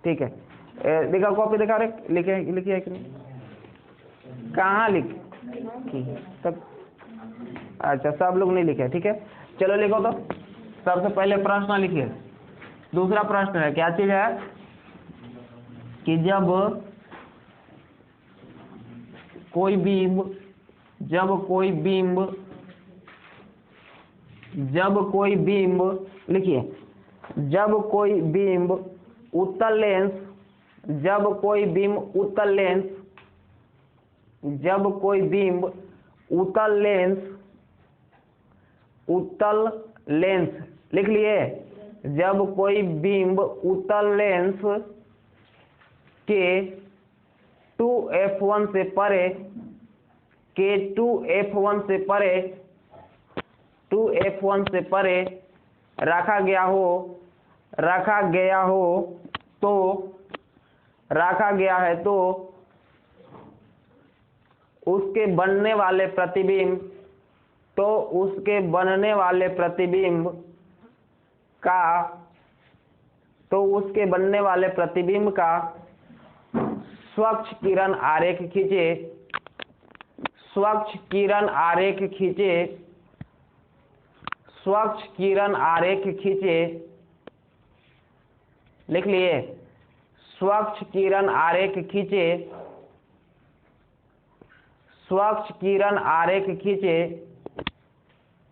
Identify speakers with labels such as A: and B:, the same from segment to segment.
A: ठीक है, देखा कॉपी दिखा रहे, लिखे है कि नहीं, कहाँ लिखी सब? अच्छा, सब लोग नहीं लिखे, ठीक है, चलो लिखो तो। सबसे पहले प्रश्न लिखिए। दूसरा प्रश्न है, क्या चीज है कि जब कोई बिंब लिखिए, जब कोई बिंब उत्तल लेंस लिख लिए, जब कोई बिंब उत्तल लेंस के 2f1 से परे रखा गया है तो उसके बनने वाले प्रतिबिंब का स्वच्छ किरण आरेख खींचे, लिख लिए, स्वच्छ किरण आरेख खींचे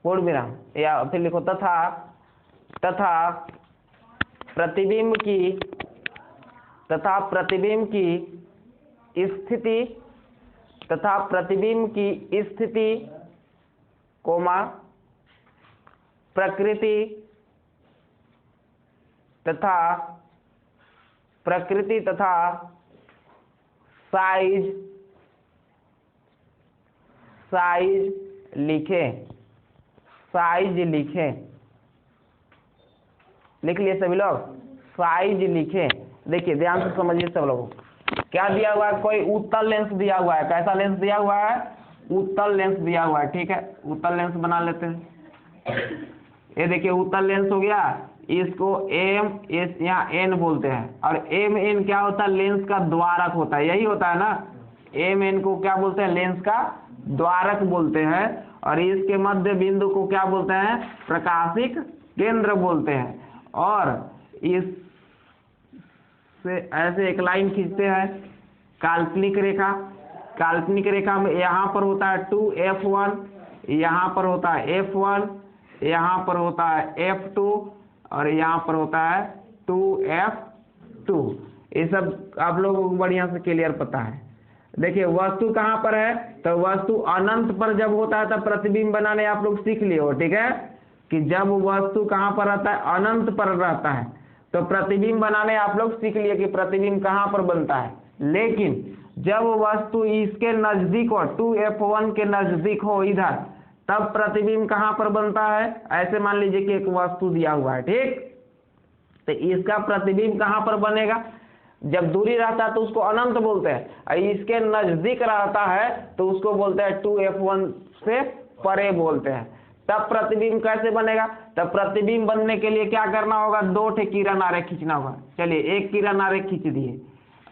A: पूर्ण विराम, या फिर लिखो तथा प्रतिबिंब की स्थिति कोमा प्रकृति तथा साइज लिखे, लिख लिए सभी लोग, साइज लिखे। देखिए ध्यान से समझिए सब लोग, क्या दिया हुआ है, कोई उत्तल लेंस दिया हुआ है, कैसा लेंस दिया हुआ है, उत्तल लेंस दिया हुआ है, ठीक है, उत्तल लेंस बना लेते हैं। ये देखिए उत्तल लेंस हो गया, इसको यहाँ एन बोलते हैं, और एम क्या होता है, लेंस का द्वारक होता है, यही होता है ना, एन को क्या बोलते हैं, लेंस का द्वारक बोलते हैं, और इसके मध्य बिंदु को क्या बोलते हैं, प्रकाशिक केंद्र बोलते हैं। और इस से ऐसे एक लाइन खींचते हैं, काल्पनिक रेखा में यहाँ पर होता है 2f1, यहाँ पर होता है f1, यहाँ पर होता है f2, और यहाँ पर होता है 2f2। ये सब आप लोगों को बढ़िया से क्लियर पता है। देखिए वस्तु कहाँ पर है, तो वस्तु अनंत पर जब होता है तब प्रतिबिंब बनाने आप लोग सीख लिए हो, ठीक है, कि जब वस्तु कहाँ पर रहता है, अनंत पर रहता है, तो प्रतिबिंब बनाने आप लोग सीख लिए कि प्रतिबिंब कहाँ पर बनता है। लेकिन जब वस्तु इसके नजदीक हो, 2f1 के नजदीक हो इधर, तब प्रतिबिंब कहाँ पर बनता है। ऐसे मान लीजिए कि एक वस्तु दिया हुआ है, ठीक, तो इसका प्रतिबिंब कहाँ पर बनेगा, जब दूरी रहता है तो उसको अनंत बोलते हैं, और इसके नजदीक रहता है तो उसको बोलते हैं 2f1 से परे बोलते हैं। तब प्रतिबिंब कैसे बनेगा, तब प्रतिबिंब बनने के लिए क्या करना होगा, 2 किरण आरेख खींचना होगा। चलिए एक किरण आरेख खींच दिए,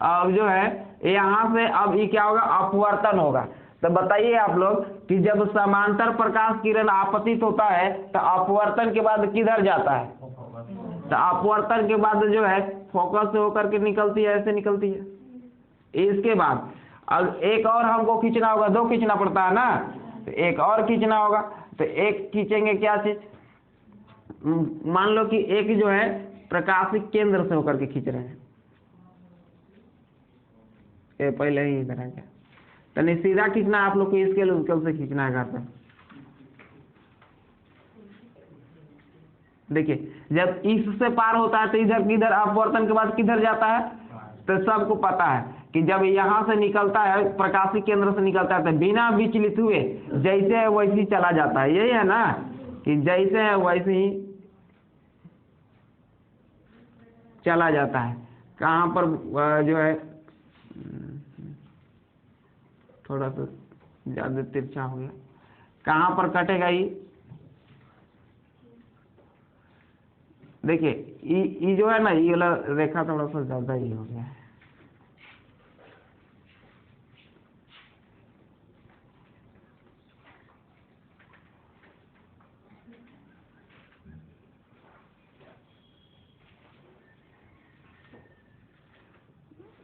A: अब जो है यहाँ से अब ये क्या होगा, अपवर्तन होगा। तो बताइए आप लोग कि जब समांतर प्रकाश किरण आपतित होता है तो अपवर्तन के बाद किधर जाता है, तो अपवर्तन के बाद जो है फोकस से होकर के निकलती है, ऐसे निकलती है। इसके बाद अब एक और हमको खींचना होगा, 2 खींचना पड़ता है ना, तो एक और खींचना होगा, तो एक खींचेंगे क्या चीज, मान लो कि एक जो है प्रकाशिक केंद्र से होकर के खींच रहे हैं, ये पहले ही इधर है क्या, तो नहीं सीधा खींचना है आप लोग को, इसके लिए से खींचना है घर पर। देखिए जब इससे पार होता है तो इधर किधर अपवर्तन के बाद किधर जाता है, तो सबको पता है कि जब यहाँ से निकलता है, प्रकाशिक केंद्र से निकलता है, तो बिना विचलित हुए जैसे है वैसे ही चला जाता है। यही है ना कि जैसे है वैसे ही चला जाता है। कहाँ पर जो है थोड़ा सा ज्यादा तिरछा हो गया, कहाँ पर कटेगा ये, देखिए ई जो है ना, ये वाला रेखा थोड़ा सा ज्यादा ही हो गया है।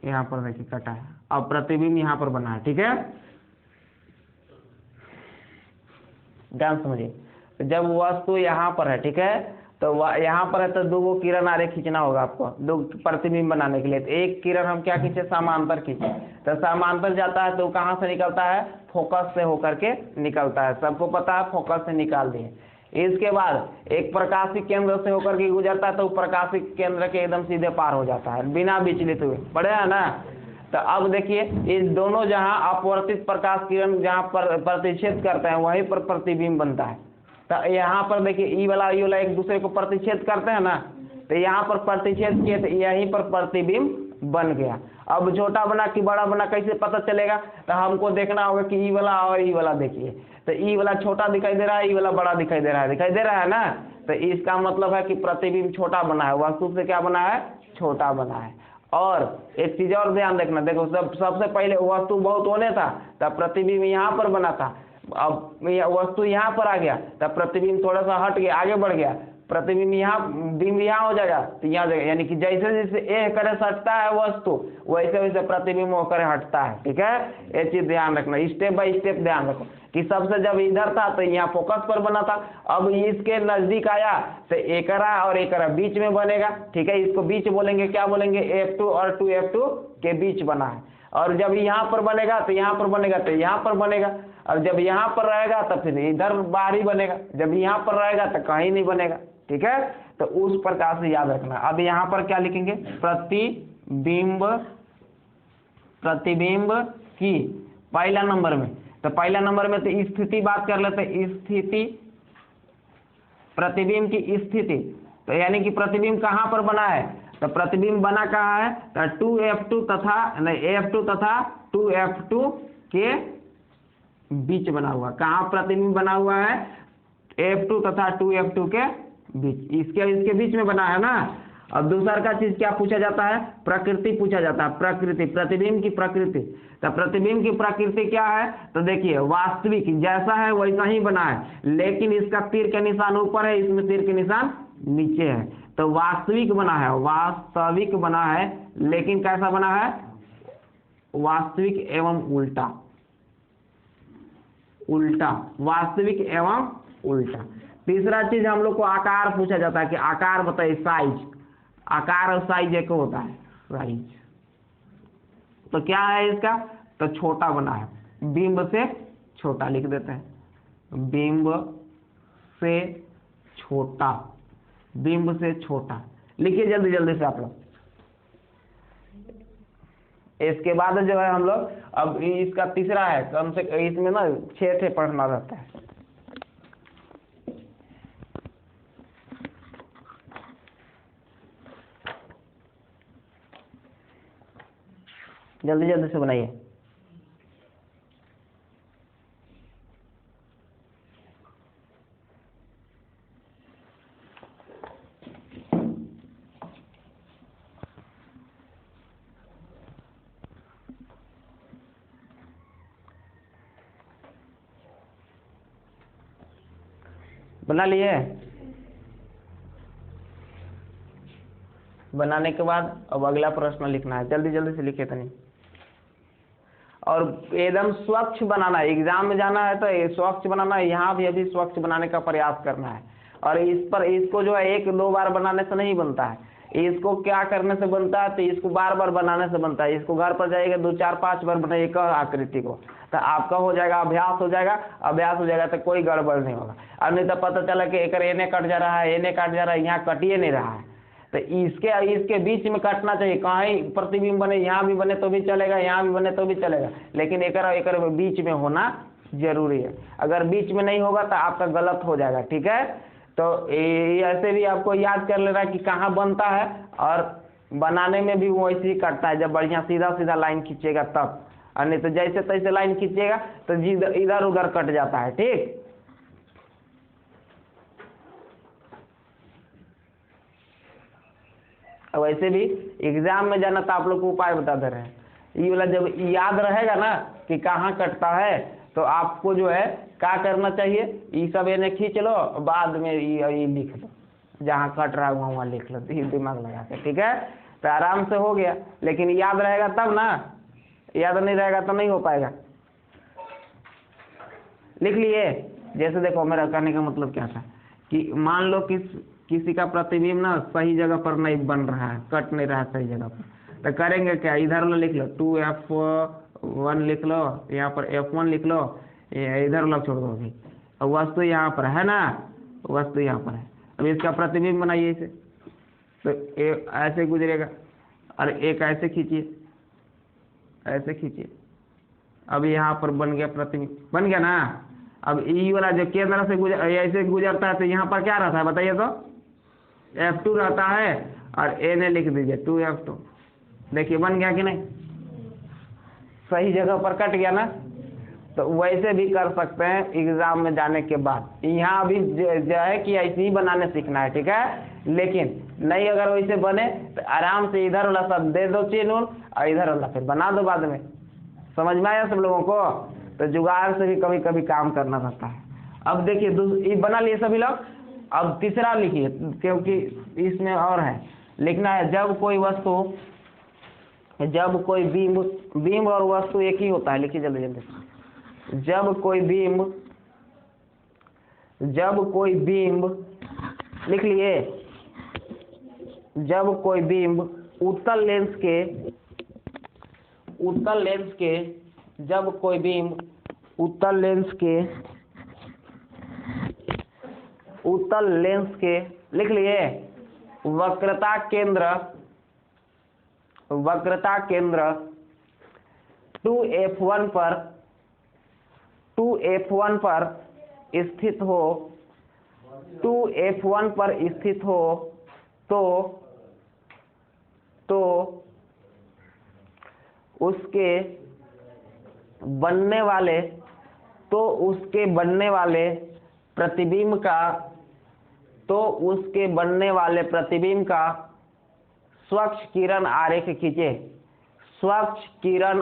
A: यहाँ पर देखिए कटा है, अब प्रतिबिंब यहाँ पर बना है, ठीक है। ध्यान समझिए, जब वस्तु यहाँ पर है, ठीक है, तो यहाँ पर है तो दो किरण आरे खींचना होगा आपको, दो प्रतिबिंब बनाने के लिए। तो एक किरण हम क्या खींचे, समांतर खींचे, तो समांतर जाता है तो कहाँ से निकलता है, फोकस से होकर के निकलता है, सबको पता है, फोकस से निकाल दिए। इसके बाद एक प्रकाशिक केंद्र से होकर के गुजरता है, तो प्रकाशिक केंद्र के एकदम सीधे पार हो जाता है बिना विचलित हुए, पढ़े हैं ना। तो अब देखिए, इस दोनों जहां अपवर्तित प्रकाश किरण जहां पर प्रतिच्छेद करते हैं, वहीं पर प्रतिबिंब बनता है। तो यहाँ पर देखिए ई वाला एक दूसरे को प्रतिच्छेद करते हैं ना, तो यहाँ पर प्रतिच्छेद किए तो यहीं पर प्रतिबिंब बन गया। अब छोटा बना कि बड़ा बना कैसे पता चलेगा, तो हमको देखना होगा कि ई वाला और ई वाला, देखिए तो ई वाला छोटा दिखाई दे रहा है, ई वाला बड़ा दिखाई दे रहा है ना। तो इसका मतलब है कि प्रतिबिंब छोटा बना है, वस्तु से क्या बना है, छोटा बना है। और एक चीज और ध्यान रखना, देखो सबसे पहले वस्तु बहुत होने था, तब प्रतिबिंब यहाँ पर बना था। अब वस्तु यहाँ पर आ गया, तब प्रतिबिंब थोड़ा सा हट गया, आगे बढ़ गया, प्रतिबिंब यहाँ, बिंब यहाँ हो जाएगा, तो यहाँ जाएगा। यानी कि जैसे जैसे ए करे सटता है वस्तु, वैसे वैसे प्रतिबिंब होकर हटता है, ठीक है। ये चीज ध्यान रखना, स्टेप बाय स्टेप ध्यान रखो कि सबसे जब इधर था तो यहाँ फोकस पर बना था, अब इसके नजदीक आया तो एकरा और एकरा बीच में बनेगा, ठीक है। इसको बीच बोलेंगे, क्या बोलेंगे, F2 और 2F2 के बीच बना है। और जब यहाँ पर बनेगा तो यहाँ पर बनेगा, तो यहाँ पर बनेगा, और जब यहाँ पर रहेगा तो फिर इधर बाहर ही बनेगा, जब यहाँ पर रहेगा तो कहीं नहीं बनेगा, ठीक है। तो उस प्रकार से याद रखना। अब यहाँ पर क्या लिखेंगे, प्रतिबिंब की पहला नंबर में, तो पहला नंबर में तो स्थिति बात कर लेते हैं, स्थिति, प्रतिबिंब की स्थिति। तो यानी कि प्रतिबिंब कहाँ पर बना है, तो प्रतिबिंब बना कहाँ है, तो 2F2 तथा F2 तथा 2F2 के बीच बना हुआ। कहाँ प्रतिबिंब बना हुआ है, F2 तथा 2F2 के बीच, इसके बीच में बना है ना। अब दूसरा का चीज क्या पूछा जाता है, प्रकृति पूछा जाता है, प्रकृति, प्रतिबिंब की प्रकृति। तो प्रतिबिंब की प्रकृति क्या है, तो देखिए वास्तविक जैसा है वैसा ही बना है, लेकिन इसका तीर के निशान ऊपर है, इसमें तीर के निशान नीचे है। तो वास्तविक बना है, वास्तविक बना है, लेकिन कैसा बना है, वास्तविक एवं उल्टा, उल्टा, वास्तविक एवं उल्टा। तीसरा चीज हम लोग को आकार पूछा जाता है कि आकार बताइए, साइज, आकार और साइज एक होता है, साइज। तो क्या है इसका, तो छोटा बना है, बिंब से छोटा लिख देते हैं, बिंब से छोटा, बिंब से छोटा लिखिए जल्दी जल्दी से आप लोग। इसके बाद जो है हम लोग, अब इसका तीसरा है, कम से इसमें ना 6 ठे पढ़ना रहता है। जल्दी जल्दी से बनाइए। बना लिए, बनाने के बाद अब अगला प्रश्न लिखना है, जल्दी जल्दी से लिखे तनी। और एकदम स्वच्छ बनाना है, एग्जाम में जाना है तो स्वच्छ बनाना है, यहाँ भी अभी स्वच्छ बनाने का प्रयास करना है। और इस पर, इसको जो है 1-2 बार बनाने से नहीं बनता है, इसको क्या करने से बनता है, तो इसको बार बार बनाने से बनता है। इसको घर पर जाइएगा 2-4-5 बार बनाइए आकृति को, तो आपका हो जाएगा, अभ्यास हो जाएगा, अभ्यास हो जाएगा तो कोई गड़बड़ नहीं होगा। अब नहीं तो पता चला कि एक एने कट जा रहा है, एने कट जा रहा है, यहाँ कटिए नहीं रहा है, तो इसके बीच में काटना चाहिए। कहीं प्रतिबिंब बने, यहाँ भी बने तो भी चलेगा, यहाँ भी बने तो भी चलेगा, लेकिन एक बीच में होना जरूरी है। अगर बीच में नहीं होगा तो आपका गलत हो जाएगा, ठीक है। तो ऐसे भी आपको याद कर लेना कि कहाँ बनता है, और बनाने में भी वैसे ही कटता है, जब बढ़िया सीधा सीधा लाइन खींचेगा तब, और नहीं तो जैसे तैसे लाइन खींचेगा तो इधर उधर कट जाता है, ठीक। वैसे भी एग्जाम में जाना तो आप लोग को उपाय बता दे रहे हैं। ये वाला जब याद रहेगा ना कि कहाँ कटता है तो आपको जो है क्या करना चाहिए, ये सब इन्हें खींच लो, बाद में ये लिख लो, जहाँ कट रहा है वहाँ लिख लो, दिमाग लगा के, ठीक है। तो आराम से हो गया, लेकिन याद रहेगा तब ना, याद नहीं रहेगा तो नहीं हो पाएगा। लिख लिए। जैसे देखो मेरा कहने का मतलब क्या था कि मान लो किसी का प्रतिबिंब ना सही जगह पर नहीं बन रहा है, कट नहीं रहा है सही जगह पर, तो करेंगे क्या, इधर वाला लिख लो 2F1 लिख लो, यहाँ पर F1 लिख लो, इधर वाला छोड़ दो अभी। अब वस्तु यहाँ पर है ना, वस्तु यहाँ पर है, अब इसका प्रतिबिंब बनाइए इसे, तो ऐसे गुजरेगा, और एक ऐसे खींचिए, ऐसे खींचिए, अब यहाँ पर बन गया प्रतिबिंब, बन गया ना। अब ई वाला जो केंद्र से ऐसे गुजरता है तो यहाँ पर क्या रहता है बताइए तो, F2 रहता है, और ए ने लिख दीजिए 2F2। देखिए बन गया कि नहीं, सही जगह पर कट गया ना। तो वैसे भी कर सकते हैं एग्जाम में जाने के बाद। यहाँ भी जो है कि ऐसे ही बनाने सीखना है, ठीक है। लेकिन नहीं अगर वैसे बने तो आराम से इधर वाला सब दे दो चिन्ह और इधर वाला फिर बना दो बाद में। समझ में आया सब लोगों को? तो जुगाड़ से भी कभी कभी काम करना रहता है। अब देखिए ये बना लिए सभी लोग। अब तीसरा लिखिए, क्योंकि इसमें और है लिखना है। जब कोई वस्तु, जब कोई बिंब और वस्तु एक ही होता है, लिखिए जल्दी जल्दी। जब कोई बिंब लिख लिए। जब कोई बिंब उत्तल लेंस के लिख लिए वक्रता केंद्र 2F1 पर स्थित हो, 2F1 पर स्थित हो तो उसके बनने वाले प्रतिबिंब का स्वच्छ किरण आरेख खींचे। स्वच्छ किरण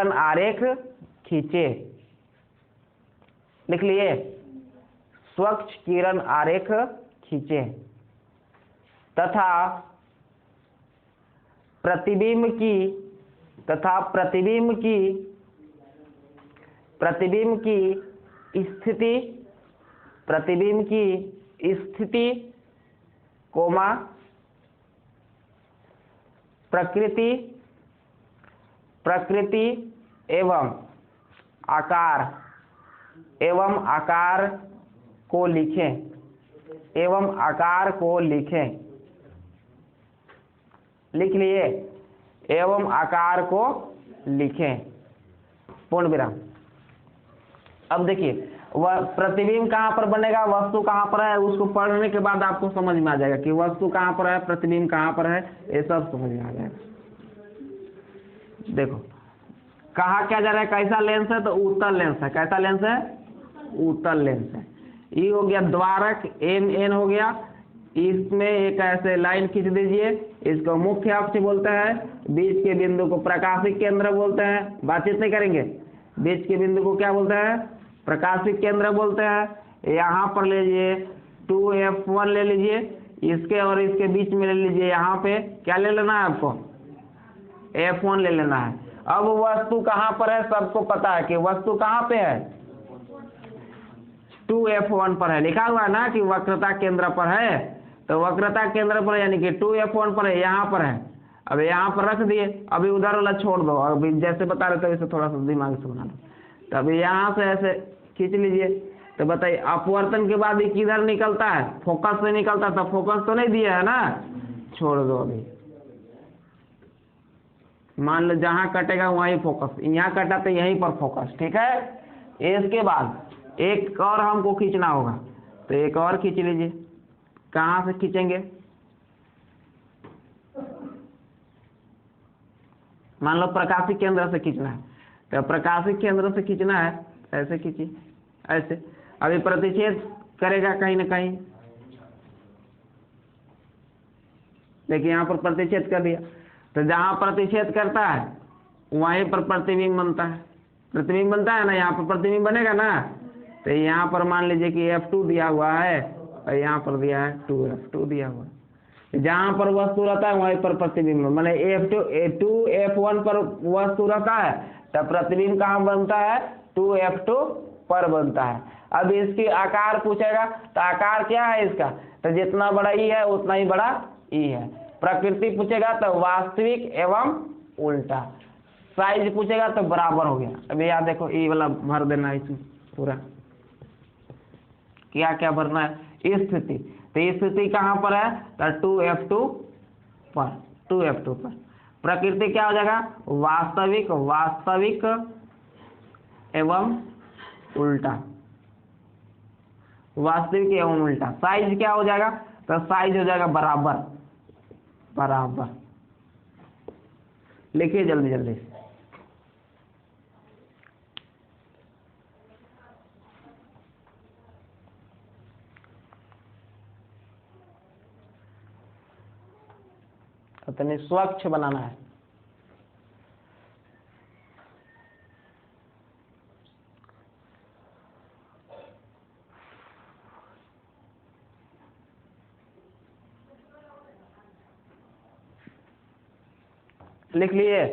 A: आरेख खींचे। लिख लिए? स्वच्छ किरण आरेख खींचे तथा प्रतिबिंब की स्थिति कोमा प्रकृति एवं आकार को लिखें। लिख लिए? एवं आकार को लिखें, पूर्ण विराम। अब देखिए वह प्रतिबिंब कहाँ पर बनेगा, वस्तु कहाँ पर है, उसको पढ़ने के बाद आपको समझ में आ जाएगा कि वस्तु कहाँ पर है, प्रतिबिंब कहाँ पर है, ये सब समझ में आ जाएगा। देखो कहा क्या जा रहा है, कैसा लेंस है, तो उत्तल लेंस है। कैसा लेंस है? उत्तल लेंस है। ये हो गया द्वारक N हो गया। इसमें एक ऐसे लाइन खींच दीजिए, इसको मुख्य अक्ष बोलते हैं, बीच के बिंदु को प्रकाशिक केंद्र बोलते हैं। बातचीत नहीं करेंगे, बीच के बिंदु को क्या बोलते हैं? प्रकाशिक केंद्र बोलते हैं। यहाँ पर ले लीजिए 2F1 ले लीजिए, इसके और इसके बीच में ले लीजिए, यहाँ पे क्या ले लेना है आपको? F1 ले लेना है। अब वस्तु कहाँ पर है, सबको पता है कि वस्तु कहाँ पे है, 2F1 पर है। लिखा हुआ है ना कि वक्रता केंद्र पर है, तो वक्रता केंद्र पर यानी कि 2F1 पर है, यहाँ पर है। अब यहाँ पर रख दिए, अभी उधर वाला छोड़ दो, अभी जैसे बता रहे थे वैसे थोड़ा सा दिमाग से बना लो। तो अभी यहाँ से ऐसे खींच लीजिए, तो बताइए अपवर्तन के बाद ये किधर निकलता है? फोकस से निकलता है, तो फोकस तो नहीं दिया है ना, छोड़ दो। अभी मान लो जहाँ कटेगा वहीं फोकस, यहाँ कटा तो यहीं पर फोकस, ठीक है। इसके बाद एक और हमको खींचना होगा, तो एक और खींच लीजिए। कहाँ से खींचेंगे? मान लो प्रकाशिक केंद्र से खींचना है, तो प्रकाशिक केंद्र से खींचना है, ऐसे खींचिए, ऐसे। अभी प्रतिच्छेद करेगा कहीं ना कहीं, देखिए यहाँ पर प्रतिच्छेद कर दिया, तो जहाँ प्रतिच्छेद करता है वहीं पर प्रतिबिंब बनता है, प्रतिबिंब बनता है ना, यहाँ पर प्रतिबिंब बनेगा ना। तो यहाँ पर मान लीजिए कि F2 दिया हुआ है और यहाँ पर दिया है 2F2 दिया हुआ है। जहाँ पर वस्तु रहता है वहीं पर प्रतिबिंब, माने F1 पर वस्तु रहता है तब प्रतिबिंब कहाँ बनता है, 2F2 पर बनता है। अब इसकी आकार पूछेगा तो आकार क्या है इसका, तो जितना बड़ा ई है उतना ही बड़ा ई है। प्रकृति पूछेगा तो वास्तविक एवं उल्टा। साइज पूछेगा तो बराबर हो गया। अभी यहाँ देखो ई वाला भर देना है इसमें पूरा, क्या क्या भरना है, स्थिति। तो स्थिति कहाँ पर है, तो 2F2 पर, 2F2 पर। प्रकृति क्या हो जाएगा, वास्तविक, वास्तविक एवं उल्टा, वास्तविक एवं उल्टा। साइज क्या हो जाएगा, तो साइज हो जाएगा बराबर, बराबर। लिखिए जल्दी जल्दी। इतनी स्वच्छ बनाना है। लिख लिए,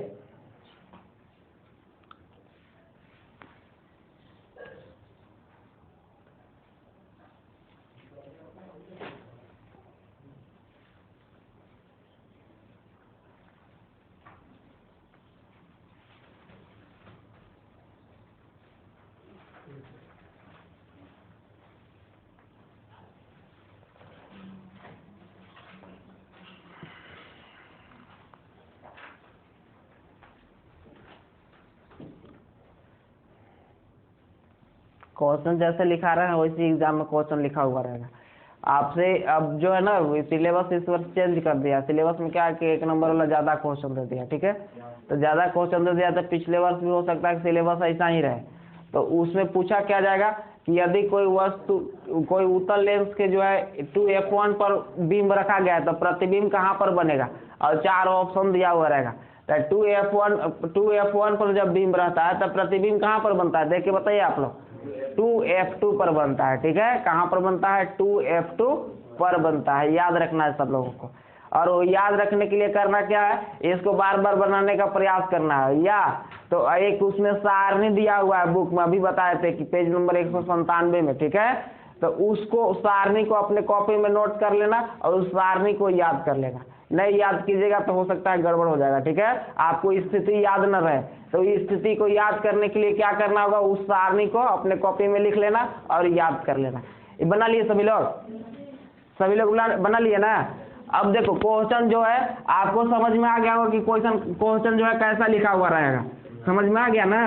A: क्वेश्चन जैसे लिखा रहे हैं वैसे एग्जाम में क्वेश्चन लिखा हुआ रहेगा आपसे। अब जो है ना सिलेबस इस वर्ष चेंज कर दिया। सिलेबस में क्या है कि 1 नंबर वाला ज्यादा क्वेश्चन दे दिया, ठीक है। तो ज्यादा क्वेश्चन दे दिया तो पिछले वर्ष भी हो सकता है कि सिलेबस ऐसा ही रहे। तो उसमें पूछा क्या जाएगा कि यदि कोई वस्तु, कोई उत्तल लेंस के जो है 2F1 पर बीम रखा गया है तो प्रतिबिंब कहाँ पर बनेगा, और 4 ऑप्शन दिया हुआ रहेगा। तो 2F1 पर जब बीम रहता है तब प्रतिबिंब कहाँ पर बनता है, देख के बताइए आप लोग। 2F2 पर बनता है, ठीक है। कहाँ पर बनता है, 2F2 पर बनता है। याद रखना है सब लोगों को। और वो याद रखने के लिए करना क्या है, इसको बार बार बनाने का प्रयास करना है। या तो एक उसमें सारणी दिया हुआ है बुक में, अभी बताए थे कि पेज नंबर 197 में, ठीक है। तो उसको सारणी को अपने कॉपी में नोट कर लेना और उस सारणी को याद कर लेना। नहीं याद कीजिएगा तो हो सकता है गड़बड़ हो जाएगा, ठीक है। आपको स्थिति याद न रहे तो इस स्थिति को याद करने के लिए क्या करना होगा, उस सारणी को अपने कॉपी में लिख लेना और याद कर लेना। ये बना लिए सभी लोग, सभी लोग बना लिए ना। अब देखो क्वेश्चन जो है आपको समझ में आ गया होगा कि क्वेश्चन जो है कैसा लिखा हुआ रहेगा, समझ में आ गया ना।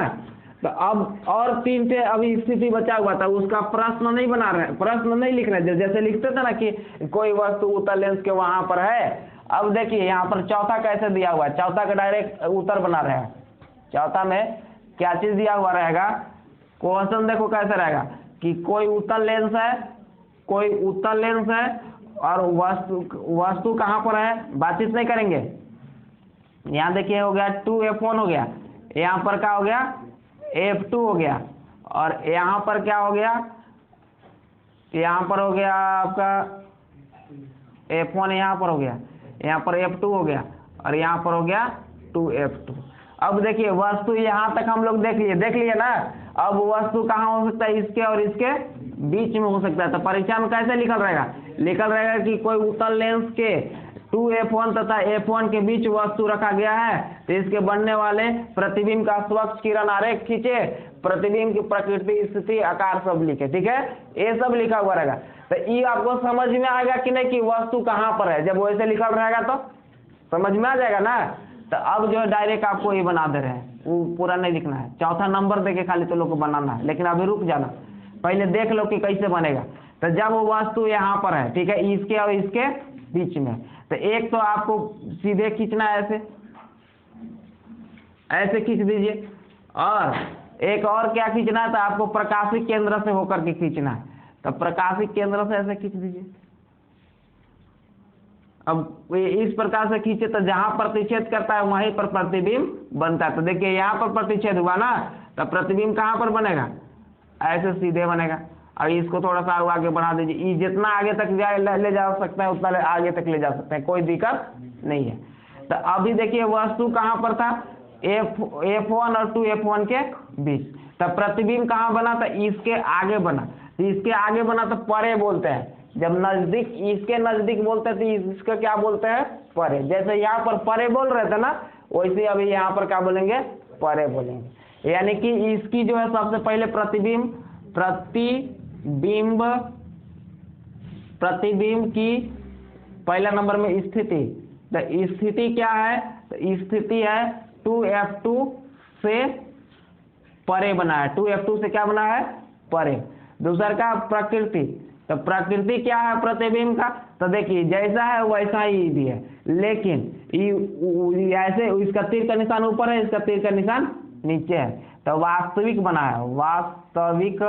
A: तो अब और 3 थे अभी स्थिति बचा हुआ था, उसका प्रश्न नहीं बना रहे, प्रश्न नहीं लिख रहे। जैसे लिखते थे ना कि कोई वस्तु उत्तल लेंस के वहां पर है। अब देखिए यहाँ पर चौथा कैसे दिया हुआ है, चौथा का डायरेक्ट उत्तर बना रहे हैं। चौथा में क्या चीज दिया हुआ रहेगा, क्वेश्चन देखो कैसे रहेगा कि कोई उत्तल लेंस है, कोई उत्तल लेंस है और वस्तु कहाँ पर है, बातचीत नहीं करेंगे। यहाँ देखिए हो गया 2F1 हो गया, यहाँ पर क्या हो गया F2 हो गया, और यहाँ पर क्या हो गया, यहाँ पर हो गया आपका F1, यहाँ पर हो गया, यहाँ पर F2 हो गया और यहाँ पर हो गया 2F2। अब देखिए वस्तु यहाँ तक हम लोग देख लिए ना। अब वस्तु कहाँ हो सकता है, इसके और इसके बीच में हो सकता है। तो परीक्षा में कैसे लिखल रहेगा कि कोई उत्तल लेंस के 2F1 तथा F1 के बीच वस्तु रखा गया है तो इसके बनने वाले प्रतिबिंब का स्वच्छ किरण आरेख खींचे, प्रतिबिंब की प्रकृति, स्थिति, आकार सब लिखे, ठीक है। ये सब लिखा हुआ रहेगा। तो ये आपको समझ में आएगा कि नहीं कि वस्तु कहाँ पर है, जब वैसे लिखल रहेगा तो समझ में आ जाएगा ना। तो अब जो है डायरेक्ट आपको ये बना दे रहे हैं, वो पूरा नहीं लिखना है। चौथा नंबर देके खाली तो लोग को बनाना है, लेकिन अभी रुक जाना, पहले देख लो कि कैसे बनेगा। तो जब वो वस्तु यहाँ पर है, ठीक है, इसके और इसके बीच में, तो एक तो आपको सीधे खींचना है, ऐसे खींच दीजिए। और एक और क्या खींचना है, तो आपको प्रकाशिक केंद्र से होकर के खींचना है। तो प्रकाशिक केंद्र से ऐसे खींच दीजिए, अब इस प्रकार से खींचे तो जहां प्रतिच्छेद करता है वहीं पर प्रतिबिंब बनता है। तो देखिए यहाँ पर प्रतिच्छेद हुआ ना, तो प्रतिबिंब कहाँ पर बनेगा, ऐसे सीधे बनेगा। और इसको थोड़ा सा आगे बढ़ा दीजिए, जितना आगे तक ले जा सकता है उतना आगे तक ले जा सकते हैं, कोई दिक्कत नहीं है। तो अभी देखिए वस्तु कहाँ पर था, F1 और 2F1 के बीच। तो प्रतिबिंब कहाँ बना, तो इसके आगे बना। तो इसके आगे बना तो परे बोलते हैं, जब नजदीक, इसके नजदीक बोलते हैं तो इसका क्या बोलते हैं, परे। जैसे यहाँ पर परे बोल रहे थे ना, वैसे अभी यहाँ पर क्या बोलेंगे, परे बोलेंगे। यानी कि इसकी जो है सबसे पहले प्रतिबिंब की पहला नंबर में स्थिति। तो स्थिति क्या है, तो स्थिति है 2F2 से परे बना है, 2F2 से क्या बना है, परे। दूसरा का प्रकृति, तो प्रकृति क्या है प्रतिबिंब का, तो देखिए जैसा है वैसा ही भी है, लेकिन ऐसे इसका तीर का निशान ऊपर है, इसका तीर का निशान नीचे है। तो वास्तविक बना है, वास्तविक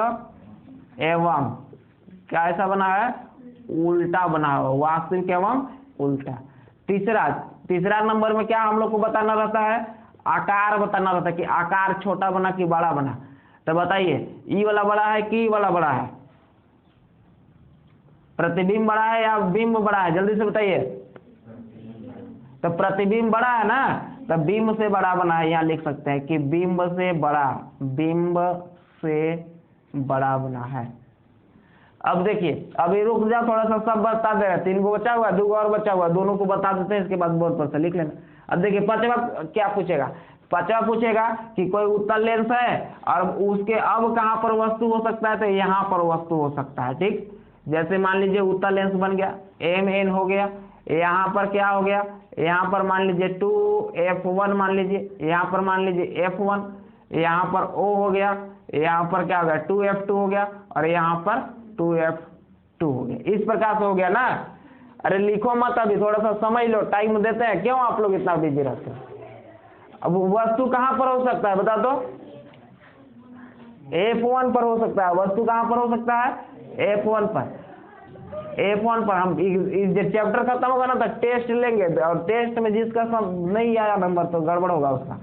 A: एवं क्या ऐसा बना है, उल्टा बना है, वास्तविक एवं उल्टा। तीसरा नंबर में क्या हम लोग को बताना रहता है, आकार बताना रहता है कि आकार छोटा बना कि बड़ा बना। तो बताइए ई वाला बड़ा है कि ई वाला बड़ा है, प्रतिबिंब बड़ा है या बिंब बड़ा है, जल्दी से बताइए। तो प्रतिबिंब बड़ा है ना, तो बिंब से बड़ा बना है, यहाँ लिख सकते हैं कि बिंब से बड़ा बना है। अब देखिए, अभी रुक जाओ थोड़ा सा, सब बता दे रहे, 3 गो बचा हुआ, 2 गो और बचा हुआ, दोनों को बता देते हैं, इसके बाद बोर्ड पर से लिख लेना। अब देखिए पांचवा क्या पूछेगा, पांचवा पूछेगा कि कोई उत्तल लेंस है और उसके अब कहाँ पर वस्तु हो सकता है, तो यहाँ पर वस्तु हो सकता है। ठीक, जैसे मान लीजिए उत्तल लेंस बन गया, MN हो गया, यहाँ पर क्या हो गया, यहाँ पर मान लीजिए 2F1 मान लीजिए, यहाँ पर मान लीजिए F1, यहाँ पर O हो गया, यहाँ पर क्या हो गया 2F2 हो गया, और यहाँ पर 2F2 हो गया। इस प्रकार से हो गया ना। अरे लिखो मत, अभी थोड़ा सा समझ लो, टाइम देते हैं, क्यों आप लोग इतना बिजी रहते हैं। अब वस्तु कहाँ पर हो सकता है बता दो, F1 पर हो सकता है। वस्तु कहाँ पर हो सकता है, F1 पर। F1 पर हम इस चैप्टर खत्म होगा ना तो टेस्ट लेंगे, और टेस्ट में जिसका सब नहीं आया नंबर तो गड़बड़ होगा उसका।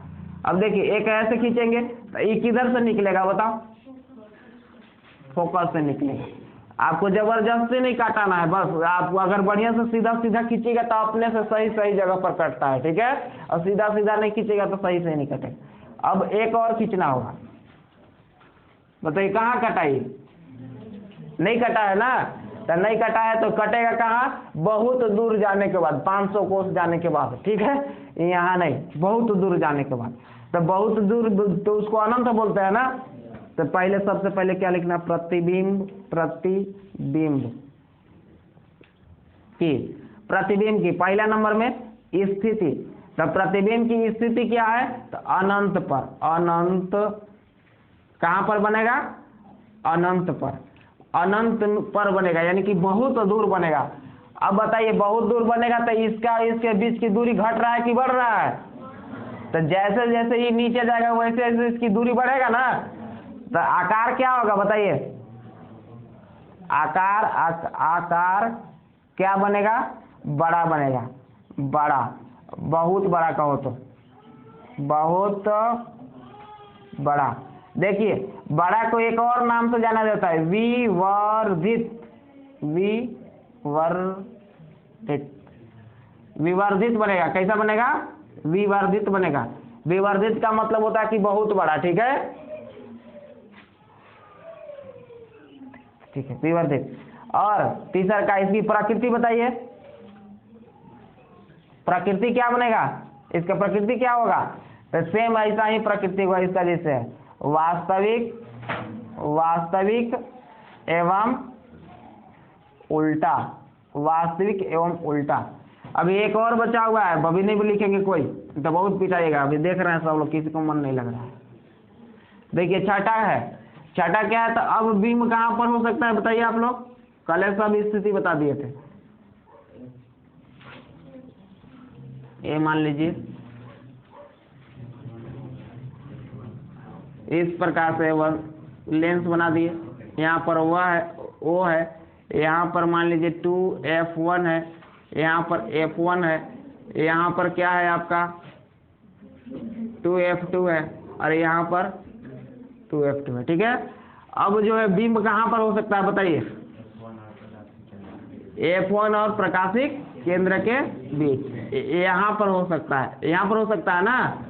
A: अब देखिए एक ऐसे खींचेंगे तो ये किधर से निकलेगा बताओ, फोकस से निकलेगा। आपको जबरदस्ती नहीं काटाना है, बस आप अगर बढ़िया से सीधा सीधा खींचेगा तो अपने से सही सही जगह पर कटता है। ठीक है, और सीधा सीधा नहीं खींचेगा तो सही से नहीं कटेगा। अब एक और खींचना होगा, बताइए कहाँ कटाइए, नहीं कटा है ना, तो नहीं कटा है तो कटेगा कहाँ, बहुत दूर जाने के बाद, 500 कोस जाने के बाद। ठीक है, यहाँ नहीं, बहुत दूर जाने के बाद। तो बहुत दूर तो उसको अनंत बोलते हैं ना। तो पहले सबसे पहले क्या लिखना, प्रतिबिंब की पहला नंबर में स्थिति। तो प्रतिबिंब की स्थिति क्या है, तो अनंत पर, अनंत कहाँ पर बनेगा, अनंत पर बनेगा, यानी कि बहुत दूर बनेगा। अब बताइए बहुत दूर बनेगा तो इसके बीच की दूरी घट रहा है कि बढ़ रहा है, तो जैसे जैसे ये नीचे जाएगा वैसे वैसे इसकी दूरी बढ़ेगा ना। तो आकार क्या होगा बताइए, आकार क्या बनेगा, बड़ा बनेगा, बड़ा, बहुत बड़ा कहो तो बहुत बड़ा। देखिए बड़ा को एक और नाम से जाना जाता है, विवर्धित बनेगा। कैसा बनेगा, विवर्धित बनेगा। विवर्धित का मतलब होता है कि बहुत बड़ा। ठीक है, ठीक है, विवर्धित। और तीसरा का इसकी प्रकृति बताइए, प्रकृति क्या बनेगा, इसका प्रकृति क्या होगा, तो सेम ऐसा ही प्रकृति होगा इसका, जैसे वास्तविक एवं उल्टा, वास्तविक एवं उल्टा। अभी एक और बचा हुआ है, अभी नहीं लिखेंगे कोई तो बहुत पिटाइएगा। अभी देख रहे हैं सब लोग, किसी को मन नहीं लग रहा है। देखिए छठा है, छठा क्या है, तो अब बिंब कहाँ पर हो सकता है बताइए आप लोग, कल सब स्थिति बता दिए थे। ये मान लीजिए इस प्रकार से वह लेंस बना दिए, यहाँ पर वह है, वो है, यहाँ पर मान लीजिए 2F1 है, यहाँ पर F1 है, यहाँ पर क्या है आपका 2F2 है, और यहाँ पर 2F2 है। ठीक है, अब जो है बिंब कहाँ पर हो सकता है बताइए? F1 और प्रकाशिक केंद्र के बीच, यहाँ पर हो सकता है, यहाँ पर हो सकता है ना।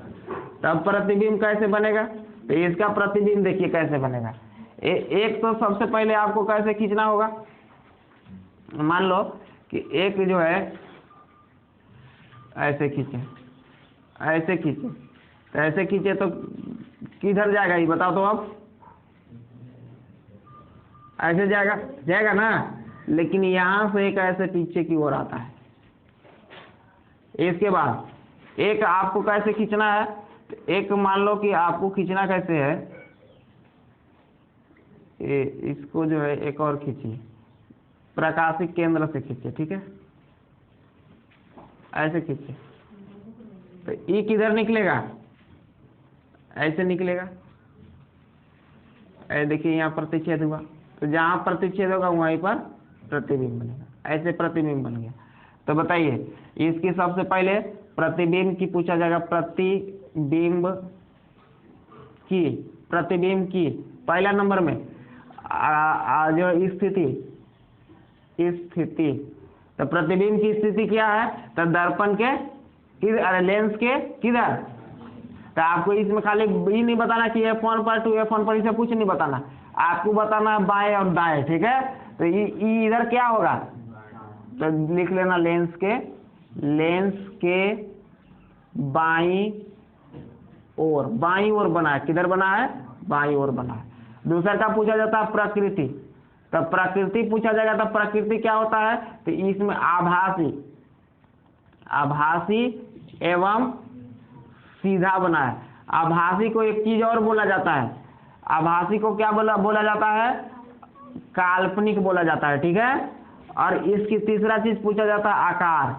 A: तब प्रतिबिंब कैसे बनेगा? तो इसका प्रतिबिंब देखिए कैसे बनेगा। एक तो सबसे पहले आपको कैसे खींचना होगा, मान लो कि एक जो है ऐसे खींचे, ऐसे खींचे, तो ऐसे खींचे तो किधर जाएगा ये बताओ तो। अब ऐसे जाएगा, जाएगा ना, लेकिन यहाँ से एक ऐसे पीछे की ओर आता है। इसके बाद एक आपको कैसे खींचना है, एक मान लो कि आपको खींचना कैसे है, इसको जो है एक और खींचिए, प्रकाशिक केंद्र से खींचिए। ठीक है, ऐसे खींचिए तो ई किधर निकलेगा? ऐसे निकलेगा। देखिए यहाँ प्रतिच्छेद हुआ, तो जहाँ प्रतिच्छेद होगा वहीं पर प्रतिबिंब बनेगा। ऐसे प्रतिबिंब बन गया। तो बताइए इसकी सबसे पहले प्रतिबिंब की पूछा जाएगा, प्रतिबिंब की पहला नंबर में जो स्थिति, तो प्रतिबिंब की स्थिति क्या है? तो दर्पण के किधर, लेंस के किधर। तो आपको इसमें खाली ये नहीं बताना कि F1 पर 2F1 पर, इसे कुछ नहीं बताना, आपको बताना बाएं और दाएं। ठीक है, तो इधर क्या होगा, तो लिख लेना लेंस के बाईं ओर बना है। किधर बना है? बाईं ओर बना है। दूसरा का पूछा जाता है प्रकृति, तो प्रकृति पूछा जाएगा। तो प्रकृति क्या होता है? तो इसमें आभासी एवं सीधा बना है। आभासी को एक चीज और बोला जाता है, आभासी को क्या बोला जाता है? काल्पनिक बोला जाता है। ठीक है, और इसकी तीसरा चीज पूछा जाता है आकार।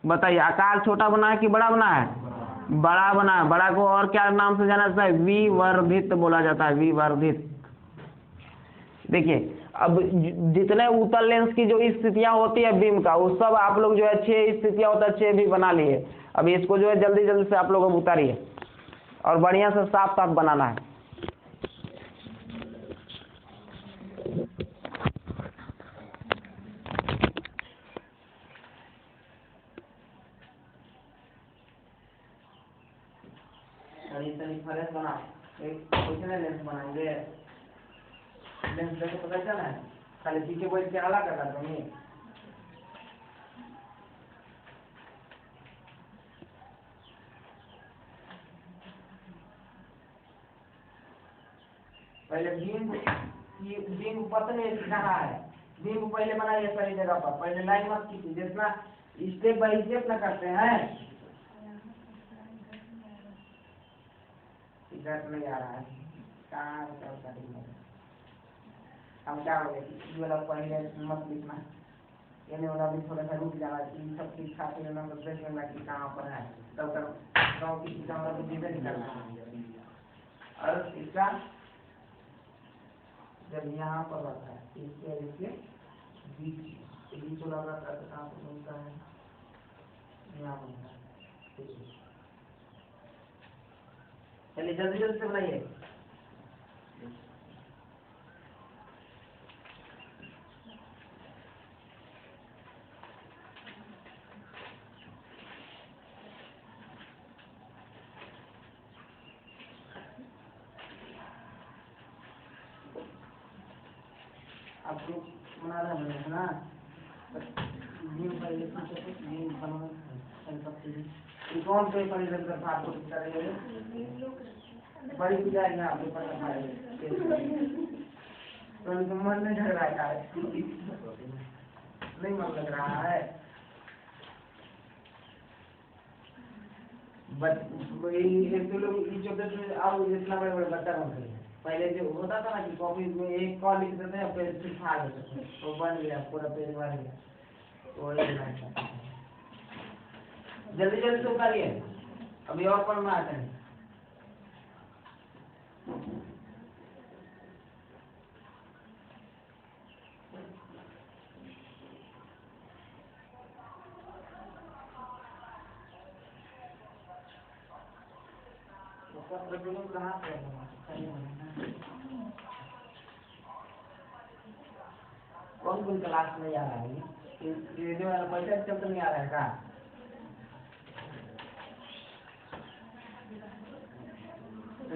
A: बताइए आकार छोटा बना है कि बड़ा बना है? बड़ा बना है। बड़ा को और क्या नाम से जाना जाता है? विवर्धित बोला जाता है, विवर्धित। देखिए अब जितने उत्तल लेंस की जो स्थितियां होती है बीम का, वो सब आप लोग जो है 6 स्थितियां होता है, 6 भी बना लिए। अब इसको जो है जल्दी जल्दी से आप लोग उतारिए और बढ़िया से साफ साफ बनाना है। बना लेंस बनाएंगे, लेंस देखो पता चला है, खाली पीछे बैठ के अलग कर दूंगी। पहले बीम पतले कहाँ है, बीम पहले बनाइए सही जगह पर, पहले लाइन मत कीजिए, जितना स्टेप बाई स्टेप न करते हैं। नहीं आ रहा है, कहाँ हम क्या हो गए वाला पहले मत लिखना, ये वाला भी थोड़ा सा रुक जाना, इन सब चीज खाते हैं तो देख लेना कि कहाँ पर है, तब तक गाँव की चीज़ों को चीजें निकलना है। और इसका जब यहाँ पर रहता है इसके बीच वाला रहता है तो कहाँ पर बनता है? यहाँ बनता है। चलिए जल्दी जल्दी से बनाइए। आपको बना रहा है ना, कौन से आपको बड़ी पूजा है यहाँ पे पता है, तो मन नहीं झग रहा है, नहीं मन लग रहा है। एक लोग जितना बड़े बड़े बच्चा बनते हैं, पहले जो होता था ना कि कॉपी में एक कॉल लिख देते हैं फिर फिर खा लेते थे, तो बन गया पूरा पेज बन गया। तो जल्दी जल्दी से करिए, अभी और पढ़ना आते हैं। कौन कौन क्लास में आ रहा है ये जो पैसा चैप्टर नहीं आ रहा है क्या?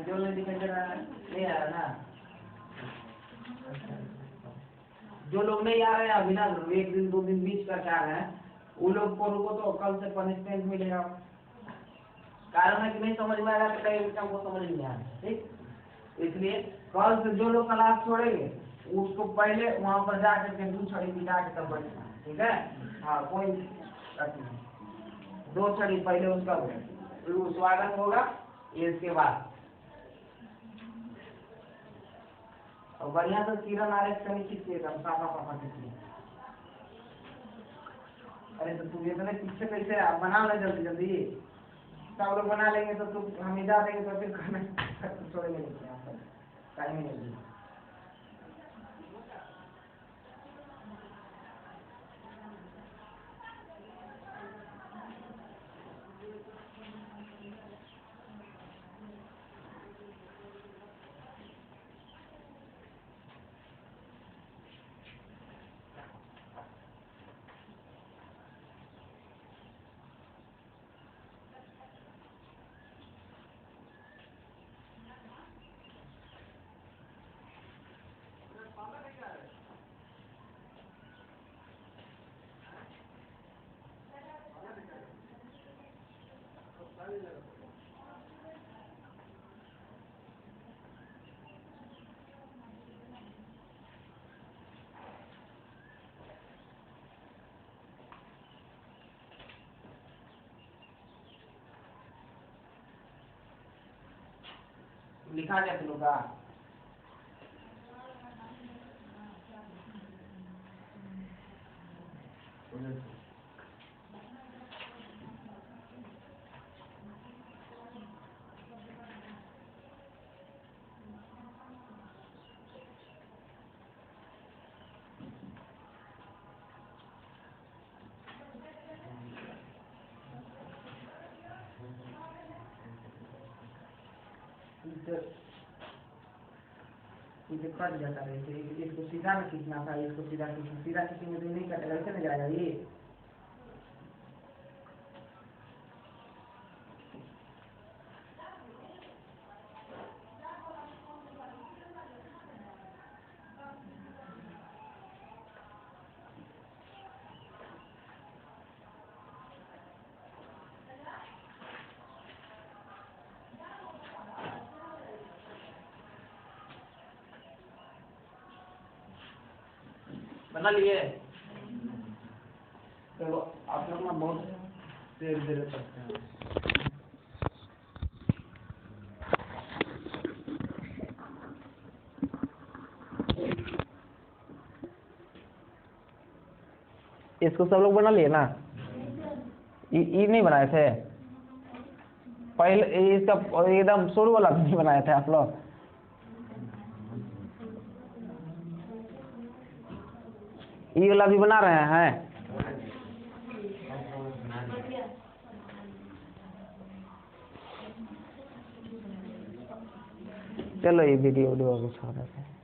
A: जो नहीं दिखाई दे रहा है नहीं आ रहा ना। जो लोग नहीं आ रहे हैं अभी ना 1 दिन 2 दिन बीच का क्या है वो लोग को रुको तो कल से पनिशमेंट मिलेगा। कारण है कि नहीं समझ में आएगा तो कई एग्जाम को समझ नहीं आएगा। ठीक, इसलिए कल से जो लोग क्लास छोड़ेंगे उसको पहले वहां पर जाकर के 2 छड़ी बिठा के तब बैठना। ठीक है, हाँ कोई 2 छड़ी पहले उसका स्वागत होगा इसके बाद। और बढ़िया से किरण आरेख से खींचिएगा पापा पापा खींचिए। अरे तो तू ये तो पीछे कैसे बना ले जल्दी जल्दी, सब लोग बना लेंगे तो तुम हम इजा देंगे तो फिर खाना छोड़ेंगे नहीं टाइम नहीं। लिखा जाए तुम लोग का इसे कट जाता है। इसको सीधा में खींचना था, इसको सीधा खींचने में नहीं कटेगा, ऐसे नहीं जाएगा ये। बना लिए? चलो आप लोग ना बहुत देर करते हैं। इसको सब लोग बना लिए ना? ये नहीं बनाए थे पहले, इसका एकदम शुरू वाला नहीं बनाए थे आप लोग? ये वाला भी बना रहे हैं? चलो ये वीडियो छोड़ देते हैं।